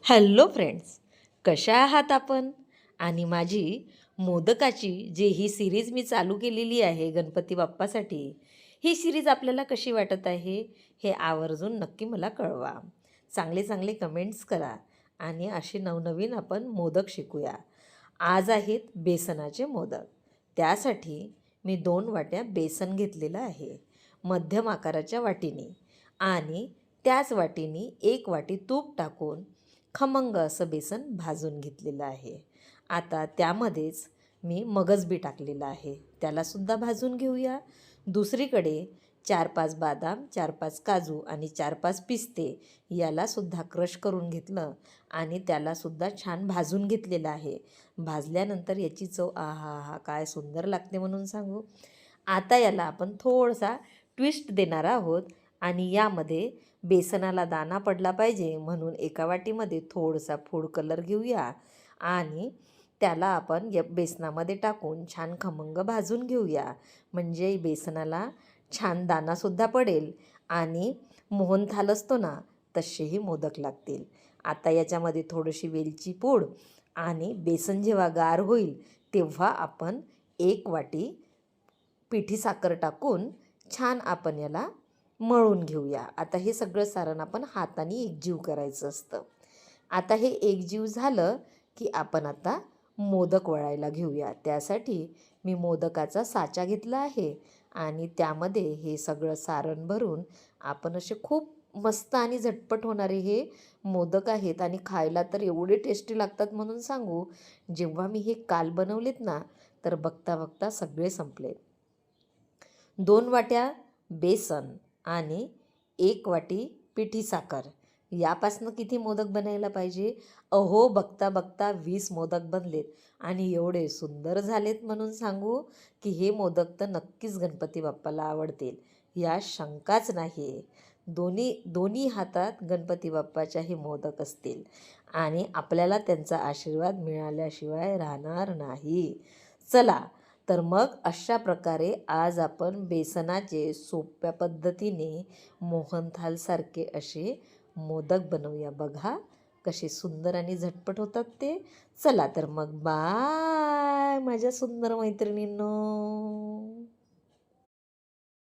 Hello friends, कशा आहात आपण? आणि माझी मोदकाची ही सिरीज मी चालू केलेली आहे गणपती बाप्पासाठी, ही सिरीज आपल्याला कशी वाटत आहे हे आवर्जून नक्की मला कळवा. चांगले चांगले कमेंट्स करा आणि असे नवनवीन आपण मोदक शिकूया. आज आहेत बेसनाचे मोदक. त्यासाठी मी 2 वाट्या बेसन घेतलेलं आहे मध्यम आकाराच्या वाटीने, आणि त्याच वाटीने 1 वाटी तूप टाकून खमंग असं बेसन भाजून घेतलेलं आहे. आता त्यामध्येच मी मगजबी टाकलेलं आहे, त्यालासुद्धा भाजून घेऊया. दुसरीकडे 4-5 बदाम, 4-5 काजू आणि 4-5 पिस्ते यालासुद्धा क्रश करून घेतलं आणि त्यालासुद्धा छान भाजून घेतलेलं आहे. भाजल्यानंतर याची चव आहाहा काय सुंदर लागते म्हणून सांगू. आता याला आपण थोडासा ट्विस्ट देणार आहोत आणि यामध्ये बेसनाला दाणा पडला पाहिजे म्हणून एका वाटीमध्ये थोडासा फूड कलर घेऊया आणि त्याला आपण या बेसनामध्ये टाकून छान खमंग भाजून घेऊया. म्हणजे बेसनाला छान दाणासुद्धा पडेल आणि मोहनथाल असतो ना, तसेही मोदक लागतील. आता याच्यामध्ये थोडीशी वेलची पूड आणि बेसन जेव्हा गार होईल तेव्हा आपण 1 वाटी पिठी साखर टाकून छान आपण याला मळून घेऊया. आता हे सगळं सारण आपण हाताने एकजीव करायचं असतं. आता हे एकजीव झालं की आपण आता मोदक वळायला घेऊया. त्यासाठी मी मोदकाचा साचा घेतला आहे आणि त्यामध्ये हे सगळं सारण भरून आपण असे खूप मस्त आणि झटपट होणारे हे मोदक आहेत आणि खायला तर एवढे टेस्टी लागतात म्हणून सांगू. जेव्हा मी हे काल बनवलेत ना, तर बघता बघता सगळे संपले. 2 वाट्या बेसन आणि 1 वाटी पिठी साखर यापासनं किती मोदक बनायला पाहिजे? अहो, बघता बघता 20 मोदक बनलेत आणि एवढे सुंदर झालेत म्हणून सांगू की हे मोदक तर नक्कीच गणपती बाप्पाला आवडतील, या शंकाच नाही. दोन्ही दोन्ही हातात गणपती बाप्पाच्या हे मोदक असतील आणि आपल्याला त्यांचा आशीर्वाद मिळाल्याशिवाय राहणार नाही. चला तर मग अशा प्रकारे आज आपण बेसनाचे सोप्या पद्धतीने मोहनथालसारखे असे मोदक बनवूया. बघा कसे सुंदर आणि झटपट होतात ते. चला तर मग बाय माझ्या सुंदर मैत्रिणींनो.